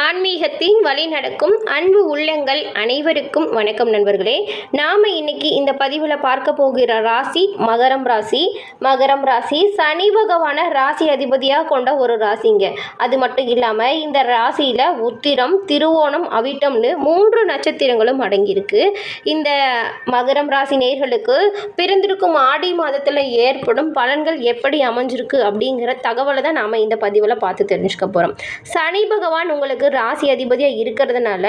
ஆன்மீகத்தின் வழி நடக்கும் அன்பு உள்ளங்கள் அனைவருக்கும் வணக்கம் நண்பர்களே. நாம் இன்னைக்கு இந்த பதிவில் பார்க்க போகிற ராசி மகரம் ராசி. மகரம் ராசி சனி பகவான ராசி அதிபதியாக கொண்ட ஒரு ராசிங்க. அது மட்டும் இல்லாமல் இந்த ராசியில் உத்திரம், திருவோணம், அவிட்டம்னு 3 நட்சத்திரங்களும் அடங்கியிருக்கு. இந்த மகரம் ராசி நேயர்களுக்கு பிறந்திருக்கும் ஆடி மாதத்தில் ஏற்படும் பலன்கள் எப்படி அமைஞ்சிருக்கு அப்படிங்கிற தகவலை தான் நாம் இந்த பதிவில் பார்த்து தெரிஞ்சுக்க போகிறோம். சனி பகவான் உங்களுக்கு ராசி அதிபதியாக இருக்கிறதுனால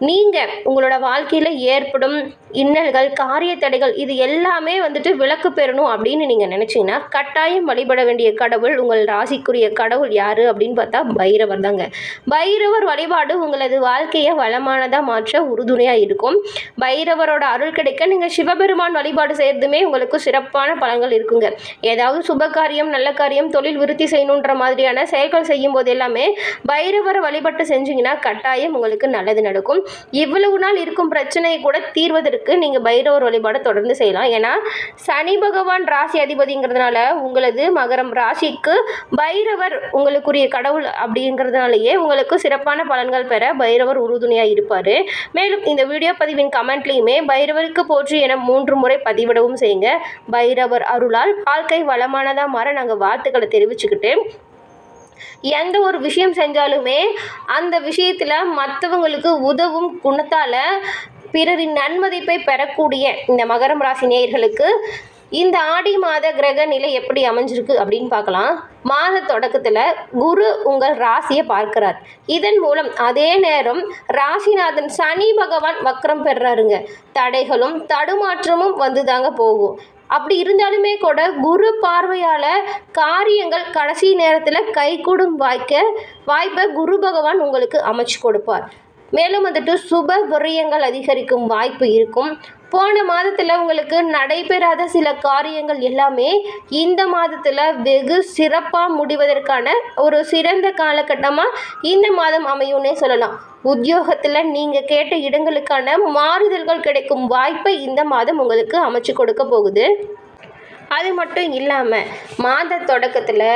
நீங்கள் உங்களோட வாழ்க்கையில் ஏற்படும் இன்னல்கள், காரிய தடைகள் இது எல்லாமே விலக்கு பெறணும் அப்படின்னு நீங்கள் நினச்சிங்கன்னா கட்டாயம் வழிபட வேண்டிய கடவுள், உங்கள் ராசிக்குரிய கடவுள் யார் அப்படின்னு பார்த்தா பைரவர் தாங்க. பைரவர் வழிபாடு உங்களது வாழ்க்கையை வளமானதாக மாற்ற உறுதுணையாக இருக்கும். பைரவரோட அருள் கிடைக்க நீங்கள் சிவபெருமான் வழிபாடு செய்கிறதுமே உங்களுக்கு சிறப்பான பலன்கள் இருக்குங்க. ஏதாவது சுப காரியம், நல்ல காரியம், தொழில் விருத்தி செய்யணுன்ற மாதிரியான செயல்கள் செய்யும் போது எல்லாமே பைரவரை வழிபட்டு செஞ்சீங்கன்னா கட்டாயம் உங்களுக்கு நல்லது நடக்கும். இவ்வளவு நாள் இருக்கும் பிரச்சனையை கூட தீர்வதற்கு நீங்கள் பைரவர் வழிபாடு தொடர்ந்து செய்யலாம். ஏன்னா சனி பகவான் ராசி அதிபதிங்கிறதுனால உங்களது மகரம் ராசிக்கு பைரவர் உங்களுக்குரிய கடவுள் அப்படிங்கிறதுனாலேயே உங்களுக்கு சிறப்பான பலன்கள் பெற பைரவர் உறுதுணையாக இருப்பார். மேலும் இந்த வீடியோ பதிவின் கமெண்ட்லேயுமே பைரவருக்கு போற்றி என 3 முறை பதிவிடவும் செய்யுங்க. பைரவர் அருளால் வாழ்க்கை வளமானதாக மாற நாங்கள் வாழ்த்துக்களை தெரிவிச்சுக்கிட்டு, எந்த ஒரு விஷயம் செஞ்சாலுமே அந்த விஷயத்தில் மற்றவங்களுக்கு உதவும் குணத்தால் பிறரின் நன்மதிப்பை பெறக்கூடிய இந்த மகரம் ராசி நேயர்களுக்கு இந்த ஆடி மாத கிரக நிலை எப்படி அமைஞ்சிருக்கு அப்படின்னு பார்க்கலாம். மாத தொடக்கத்தில் குரு உங்கள் ராசியை பார்க்கிறார். இதன் மூலம் அதே நேரம் ராசிநாதன் சனி பகவான் வக்ரம் பெறாருங்க. தடைகளும் தடுமாற்றமும் தாங்க போகும். அப்படி இருந்தாலுமே கூட குரு பார்வையால் காரியங்கள் கடைசி நேரத்தில் கைகூடும் வாய்ப்பை குரு பகவான் உங்களுக்கு அமைச்சு கொடுப்பார். மேலும் சுப விரயங்கள் அதிகரிக்கும் வாய்ப்பு இருக்கும். போன மாதத்தில் உங்களுக்கு நடைபெறாத சில காரியங்கள் எல்லாமே இந்த மாதத்தில் வெகு சிறப்பாக முடிவதற்கான ஒரு சிறந்த காலகட்டமாக இந்த மாதம் அமையும்னே சொல்லலாம். உத்தியோகத்தில் நீங்கள் கேட்ட இடங்களுக்கான மாறுதல்கள் கிடைக்கும் வாய்ப்பை இந்த மாதம் உங்களுக்கு அமைச்சு கொடுக்க போகுது. அது மட்டும் இல்லாமல் மாத தொடக்கத்தில்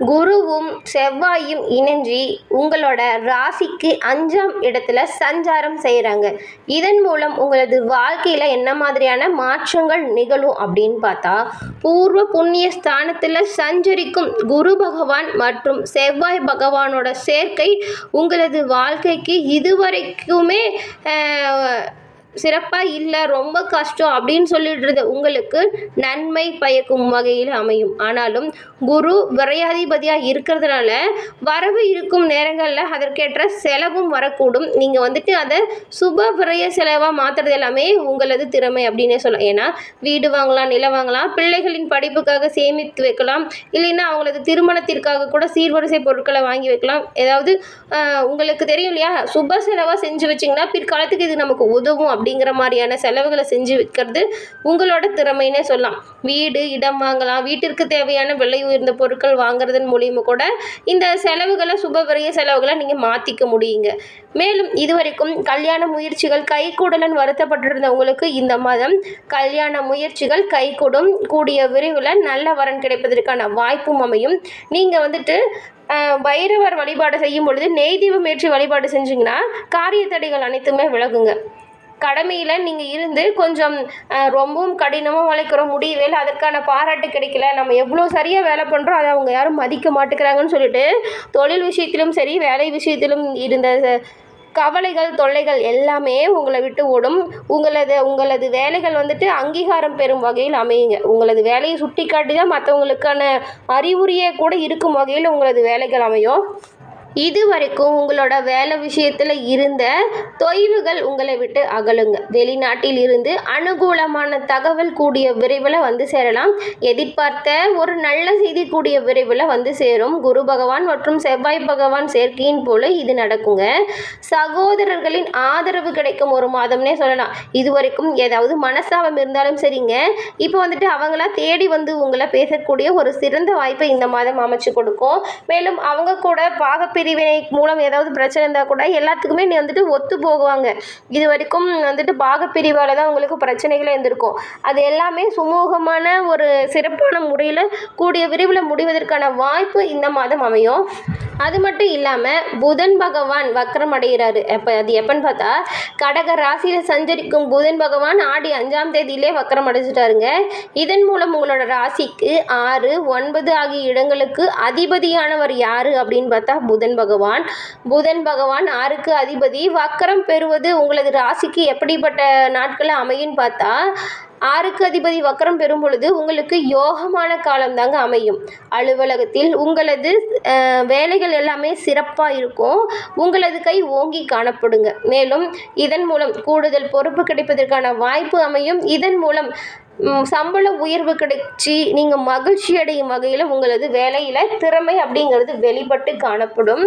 குருவும் செவ்வாயும் இணைஞ்சி உங்களோட ராசிக்கு 5ஆம் இடத்துல சஞ்சாரம் செய்கிறாங்க. இதன் மூலம் உங்களது வாழ்க்கையில் என்ன மாதிரியான மாற்றங்கள் நிகழும் அப்படின்னு பார்த்தா, பூர்வ புண்ணிய ஸ்தானத்தில் சஞ்சரிக்கும் குரு பகவான் மற்றும் செவ்வாய் பகவானோட சேர்க்கை உங்களது வாழ்க்கைக்கு இதுவரைக்குமே சிறப்பாக இல்லை, ரொம்ப கஷ்டம் அப்படின்னு சொல்லிடுறது உங்களுக்கு நன்மை பயக்கும் வகையில் அமையும். ஆனாலும் குரு விரையாதிபதியாக இருக்கிறதுனால வரவு இருக்கும் நேரங்களில் அதற்கேற்ற செலவும் வரக்கூடும். நீங்கள் அதை சுப விரைய செலவாக மாற்றுறது எல்லாமே உங்களது திறமை அப்படின்னே சொல்லலாம். ஏன்னா வீடு வாங்கலாம், நிலம் வாங்கலாம், பிள்ளைகளின் படிப்புக்காக சேமித்து வைக்கலாம், இல்லைன்னா அவங்களது திருமணத்திற்காக கூட சீர்வரிசை பொருட்களை வாங்கி வைக்கலாம். ஏதாவது உங்களுக்கு தெரியும் இல்லையா, சுப செலவாக செஞ்சு வச்சிங்கன்னா பிற்காலத்துக்கு இது நமக்கு உதவும் அப்படிங்கிற மாதிரியான செலவுகளை செஞ்சு வைக்கிறது உங்களோட திறமைன்னே சொல்லலாம். வீடு, இடம் வாங்கலாம், வீட்டிற்கு தேவையான விலை உயர்ந்த பொருட்கள் வாங்குறதன் மூலியமாக கூட இந்த செலவுகளை, சுப விரைய செலவுகளை நீங்கள் மாற்றிக்க முடியுங்க. மேலும் இதுவரைக்கும் கல்யாண முயற்சிகள் கைகூடலன் வருத்தப்பட்டிருந்த உங்களுக்கு இந்த மாதம் கல்யாண முயற்சிகள் கைகூடும். கூடிய விரைவில் நல்ல வரன் கிடைப்பதற்கான வாய்ப்பும் அமையும். நீங்கள் பைரவர் வழிபாடு செய்யும் பொழுது நெய் தீபம் ஏற்றி வழிபாடு செஞ்சிங்கன்னா காரிய தடைகள் அனைத்துமே விலகுங்க. கடமையில் நீங்கள் இருந்து கொஞ்சம் ரொம்பவும் கடினமாக உழைக்கிறோம், முடியவே அதற்கான பாராட்டு கிடைக்கல, நம்ம எவ்வளோ சரியாக வேலை பண்ணுறோம் அதை அவங்க யாரும் மதிக்க மாட்டேங்கிறாங்கன்னு சொல்லிட்டு தொழில் விஷயத்திலும் சரி, வேலை விஷயத்திலும் இருந்த கவலைகள், தொல்லைகள் எல்லாமே உங்களை விட்டு ஓடும். உங்களது வேலைகள் அங்கீகாரம் பெறும் வகையில் அமையுங்க. உங்களது வேலையை சுட்டி காட்டி தான் மற்றவங்களுக்கான அறிவுரையே கூட இருக்கும் வகையில் உங்களது வேலைகள் அமையும். இது வரைக்கும் உங்களோட வேலை விஷயத்தில் இருந்த தொய்வுகள் உங்களை விட்டு அகலுங்க. வெளிநாட்டில் இருந்து அனுகூலமான தகவல் கூடிய விரைவில் சேரலாம். எதிர்பார்த்த ஒரு நல்ல செய்தி கூடிய விரைவில் சேரும். குரு பகவான் மற்றும் செவ்வாய் பகவான் சேர்க்கையின் போல இது நடக்குங்க. சகோதரர்களின் ஆதரவு கிடைக்கும் ஒரு மாதம்னே சொல்லலாம். இது வரைக்கும் ஏதாவது மனஸ்தாபம் இருந்தாலும் சரிங்க, இப்போ அவங்களா தேடி உங்களை பேசக்கூடிய ஒரு சிறந்த வாய்ப்பை இந்த மாதம் அமைச்சு கொடுக்கும். மேலும் அவங்க கூட பிரிவினை மூலம் ஏதாவது பிரச்சனை இருந்தால் கூட எல்லாத்துக்குமே நீ வந்துட்டு ஒத்து போகுவாங்க. இது வரைக்கும் வந்துட்டு பாகப்பிரிவால் தான் உங்களுக்கு பிரச்சனைகளே இருந்திருக்கும். அது எல்லாமே சுமூகமான ஒரு சிறப்பான முறையில் கூடிய விரைவில் முடிவதற்கான வாய்ப்பு இந்த மாதம் அமையும். அது மட்டும் இல்லாமல் புதன் பகவான் வக்ரம் அடைகிறாரு. அது எப்பன்னு பார்த்தா கடக ராசியில் சஞ்சரிக்கும் புதன் பகவான் ஆடி 5ஆம் தேதியிலே வக்ரம் அடைஞ்சிட்டாருங்க. இதன் மூலம் உங்களோட ராசிக்கு 6, 9 ஆகிய இடங்களுக்கு அதிபதியானவர் யாரு அப்படின்னு பார்த்தா புதன் பகவான். புதன் பகவான் 6க்கு அதிபதி. வக்ரம் பெறுவது உங்களது ராசிக்கு எப்படிப்பட்ட நாட்களை அமையுன்னு பார்த்தா 6க்கு அதிபதி வக்ரம் பெறும் பொழுது உங்களுக்கு யோகமான காலம்தாங்க அமையும். அலுவலகத்தில் உங்களது வேலைகள் எல்லாமே சிறப்பாக இருக்கும். உங்களது கை ஓங்கி காணப்படுங்க. மேலும் இதன் மூலம் கூடுதல் பொறுப்பு கிடைப்பதற்கான வாய்ப்பு அமையும். இதன் மூலம் சம்பள உயர்வு கிடைச்சி நீங்கள் மகிழ்ச்சி அடையும் வகையில் உங்களது வேலையில் திறமை அப்படிங்கிறது வெளிப்பட்டு காணப்படும்.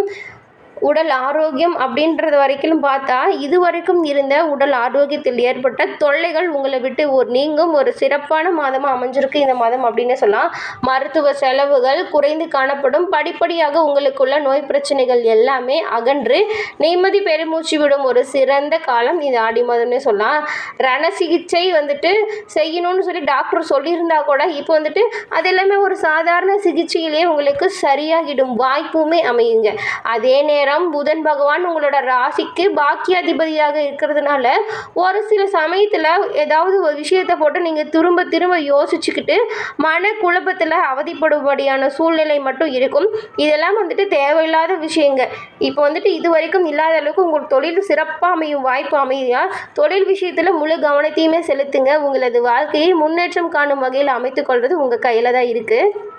உடல் ஆரோக்கியம் அப்படின்றது வரைக்கும் பார்த்தா இது வரைக்கும் இருந்த உடல் ஆரோக்கியத்தில் ஏற்பட்ட தொல்லைகள் உங்களை விட்டு நீங்கும் ஒரு சிறப்பான மாதமாக அமைஞ்சிருக்கு இந்த மாதம் அப்படின்னு சொல்லலாம். மருத்துவ செலவுகள் குறைந்து காணப்படும். படிப்படியாக உங்களுக்குள்ள நோய் பிரச்சனைகள் எல்லாமே அகன்று நிம்மதி பெருமூச்சு விடும் ஒரு சிறந்த காலம் இந்த ஆடி மாதம்னே சொல்லலாம். ரண சிகிச்சை வந்துட்டு செய்யணும்னு சொல்லி டாக்டர் சொல்லியிருந்தா கூட இப்போ வந்துட்டு அது எல்லாமே ஒரு சாதாரண சிகிச்சையிலேயே உங்களுக்கு சரியாகிடும் வாய்ப்புமே அமையுங்க. அதே நேரம் புதன் பகவான் உங்களோட ராசிக்கு பாக்கியாதிபதியாக இருக்கிறதுனால ஒரு சில சமயத்தில் ஏதாவது ஒரு விஷயத்தை போட்டு நீங்கள் திரும்ப யோசிச்சுக்கிட்டு மன குழப்பத்தில் அவதிப்படும்படியான சூழ்நிலை மட்டும் இருக்கும். இதெல்லாம் வந்துட்டு தேவையில்லாத விஷயங்க. இப்போ வந்துட்டு இது வரைக்கும் இல்லாத அளவுக்கு உங்கள் தொழில் சிறப்பாக அமையும் வாய்ப்பு அமைதியா தொழில் விஷயத்தில் முழு கவனத்தையுமே செலுத்துங்க. உங்களது வாழ்க்கையை முன்னேற்றம் காணும் வகையில் அமைத்துக்கொள்வது உங்கள் கையில் தான் இருக்குது.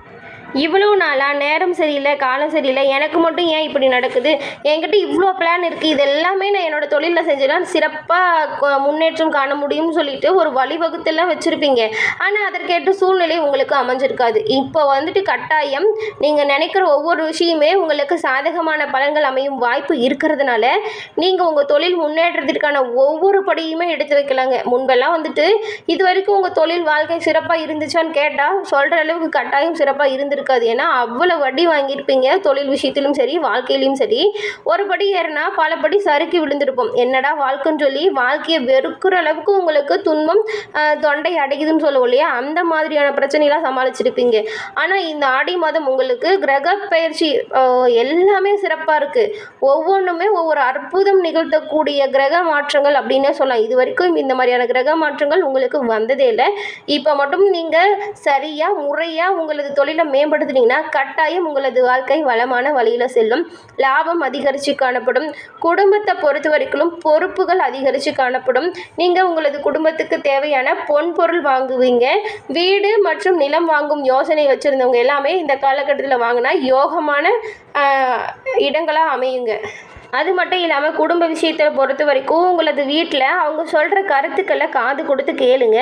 இவ்வளோ நாளாக நேரம் சரியில்லை, காலம் சரியில்லை, எனக்கு மட்டும் ஏன் இப்படி நடக்குது, என்கிட்ட இவ்வளோ பிளான் இருக்குது, இது எல்லாமே நான் என்னோடய தொழிலில் செஞ்சேன்னா சிறப்பாக முன்னேற்றம் காண முடியும்னு சொல்லிட்டு ஒரு வழிவகுத்தெல்லாம் வச்சுருப்பீங்க. ஆனால் அதற்கேற்ற சூழ்நிலை உங்களுக்கு அமைஞ்சிருக்காது. இப்போ வந்துட்டு கட்டாயம் நீங்கள் நினைக்கிற ஒவ்வொரு விஷயமே உங்களுக்கு சாதகமான பலன்கள் அமையும் வாய்ப்பு இருக்கிறதுனால நீங்கள் உங்கள் தொழில் முன்னேற்றத்திற்கான ஒவ்வொரு படியுமே எடுத்து வைக்கலாங்க. முன்பெல்லாம் வந்துட்டு இது வரைக்கும் உங்கள் தொழில் வாழ்க்கை சிறப்பாக இருந்துச்சான்னு கேட்டால் சொல்கிற அளவுக்கு கட்டாயம் சிறப்பாக இருந்திருக்காது. ஏன்னா அவ்வளோ வட்டி வாங்கியிருப்பீங்க. தொழில் விஷயத்திலும் சரி வாழ்க்கையிலும் சரி ஒரு படி ஏறினா பல படி சறுக்கி விழுந்திருப்போம். என்னடா வாழ்க்கைன்னு சொல்லி வாழ்க்கையை வெறுக்கிற அளவுக்கு உங்களுக்கு துன்பம் தொண்டை அடைக்குதுன்னு சொல்லுவோம் இல்லையா, அந்த மாதிரியான பிரச்சனைலாம் சமாளிச்சிருப்பீங்க. ஆனால் இந்த ஆடி மாதம் உங்களுக்கு கிரக பயிற்சி எல்லாமே சிறப்பாக இருக்குது. ஒவ்வொன்றுமே ஒவ்வொரு அற்புதம் நிகழ்த்தக்கூடிய கிரக மாற்றங்கள் அப்படின்னே சொல்லலாம். இது வரைக்கும் இந்த மாதிரியான கிரக மாற்றங்கள் உங்களுக்கு வந்ததே இல்லை. இப்போ மட்டும் நீங்கள் சரியாக முறையாக உங்களது தொழிலை மேம்படுத்தினீங்கன்னா கட்டாயம் உங்களது வாழ்க்கை வளமான வழியில் செல்லும். லாபம் அதிகரித்து காணப்படும். குடும்பத்தை பொறுத்த வரைக்கும் பொறுப்புகள் அதிகரித்து காணப்படும். நீங்கள் உங்களது குடும்பத்துக்கு தேவையான பொன்பொருள் வாங்குவீங்க. வீடு மற்றும் நிலம் வாங்கும் யோசனை வச்சுருந்தவங்க எல்லாமே இந்த காலகட்டத்தில் வாங்கினா யோகமான இடங்களாக அமையுங்க. அது மட்டும் இல்லாமல் குடும்ப விஷயத்தை பொறுத்த வரைக்கும் உங்களது வீட்டில் அவங்க சொல்கிற கருத்துக்களை காது கொடுத்து கேளுங்க.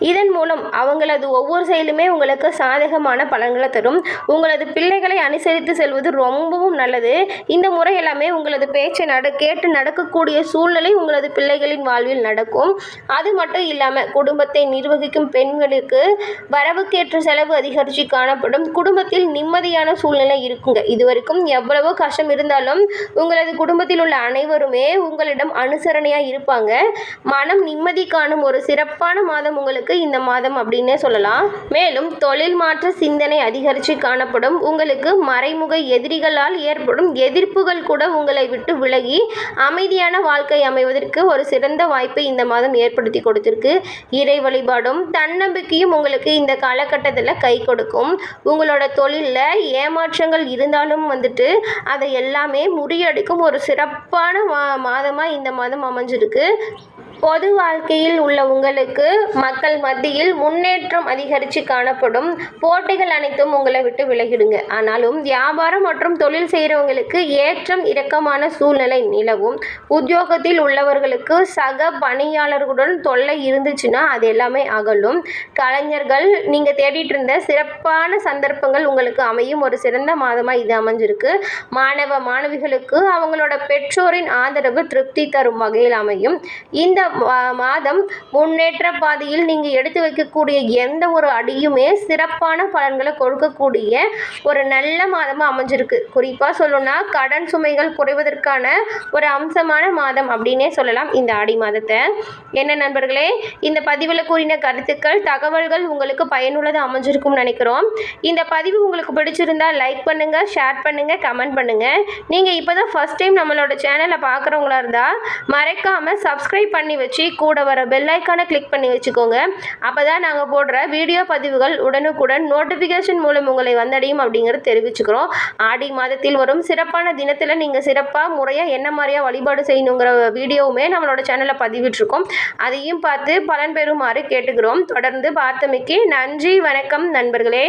இதன் மூலம் அவங்களது ஒவ்வொரு செயலுமே உங்களுக்கு சாதகமான பலன்களை தரும். உங்களது பிள்ளைகளை அனுசரித்து செல்வது ரொம்பவும் நல்லது. இந்த முறை எல்லாமே உங்களது பேச்சை கேட்டு நடக்கக்கூடிய சூழ்நிலை உங்களது பிள்ளைகளின் வாழ்வில் நடக்கும். அது மட்டும் இல்லாமல் குடும்பத்தை நிர்வகிக்கும் பெண்களுக்கு வரவுக்கேற்ற செலவு அதிகரித்து காணப்படும். குடும்பத்தில் நிம்மதியான சூழ்நிலை இருக்குங்க. இது வரைக்கும் எவ்வளவோ கஷ்டம் இருந்தாலும் உங்களது குடும்பத்தில் உள்ள அனைவருமே உங்களிடம் அனுசரணையாக இருப்பாங்க. மனம் நிம்மதி காணும் ஒரு சிறப்பான மாதம் உங்களுக்கு இந்த மாதம் அப்படின்னே சொல்லலாம். மேலும் தொழில் மாற்ற சிந்தனை அதிகரித்து காணப்படும். உங்களுக்கு மறைமுக எதிரிகளால் ஏற்படும் எதிர்ப்புகள் கூட உங்களை விட்டு விலகி அமைதியான வாழ்க்கை அமைவதற்கு ஒரு சிறந்த வாய்ப்பை இந்த மாதம் ஏற்படுத்தி கொடுத்திருக்கு. இறை வழிபாடும் தன்னம்பிக்கையும் உங்களுக்கு இந்த காலகட்டத்தில் கை கொடுக்கும். உங்களோட தொழிலில் ஏமாற்றங்கள் இருந்தாலும் வந்துட்டு அதை எல்லாமே முறியடிக்கும் ஒரு சிறப்பான மாதமாக இந்த மாதம் அமைஞ்சிருக்கு. பொது வாழ்க்கையில் உள்ள உங்களுக்கு மக்கள் மத்தியில் முன்னேற்றம் அதிகரித்து காணப்படும். போட்டிகள் அனைத்தும் உங்களை விட்டு விலகிடுங்க. ஆனாலும் வியாபாரம் மற்றும் தொழில் செய்கிறவங்களுக்கு ஏற்றம் இறக்கமான சூழ்நிலை நிலவும். உத்தியோகத்தில் உள்ளவர்களுக்கு சக பணியாளர்களுடன் தொல்லை இருந்துச்சுன்னா அது எல்லாமே அகலும். கலைஞர்கள் நீங்கள் தேடிட்டு இருந்த சிறப்பான சந்தர்ப்பங்கள் உங்களுக்கு அமையும் ஒரு சிறந்த மாதமாக இது அமைஞ்சிருக்கு. மாணவ மாணவிகளுக்கு அவங்களோட பெற்றோரின் ஆதரவு திருப்தி தரும் வகையில் அமையும். இந்த மாதம் முன்னேற்ற பாதையில் நீங்கள் எடுத்து வைக்கக்கூடிய எந்த ஒரு அடியுமே சிறப்பான பலன்களை கொடுக்கக்கூடிய ஒரு நல்ல மாதமாக அமைஞ்சிருக்கு. குறிப்பாக சொல்லணும்னா கடன் சுமைகள் குறைவதற்கான ஒரு அம்சமான மாதம் அப்படின்னே சொல்லலாம் இந்த ஆடி மாதத்தை. என்ன நண்பர்களே, இந்த பதிவில் கூறின கருத்துக்கள் தகவல்கள் உங்களுக்கு பயனுள்ளதாக அமைஞ்சிருக்கும்னு நினைக்கிறோம். இந்த பதிவு உங்களுக்கு பிடிச்சிருந்தா லைக் பண்ணுங்கள், ஷேர் பண்ணுங்கள், கமெண்ட் பண்ணுங்கள். நீங்கள் இப்போ தான் ஃபஸ்ட் டைம் நம்மளோட சேனலை பார்க்குறவங்களா இருந்தால் மறக்காமல் சப்ஸ்கிரைப் பண்ணி வச்சு கூட வர பெல் ஐக்கானை கிளிக் பண்ணி வச்சுக்கோங்க. அப்போ தான் நாங்கள் போடுற வீடியோ பதிவுகள் உடனுக்குடன் நோட்டிஃபிகேஷன் மூலம் உங்களை வந்தடையும் அப்படிங்கிறது தெரிவிச்சுக்கிறோம். ஆடி மாதத்தில் வரும் சிறப்பான தினத்தில் நீங்கள் சிறப்பாக முறையாக என்ன மாதிரியாக வழிபாடு செய்யணுங்கிற வீடியோவுமே நம்மளோட சேனலில் பதிவிட்டிருக்கோம். அதையும் பார்த்து பலன் பெறுமாறு கேட்டுக்கிறோம். தொடர்ந்து பார்த்தமைக்கு நன்றி. வணக்கம் நண்பர்களே.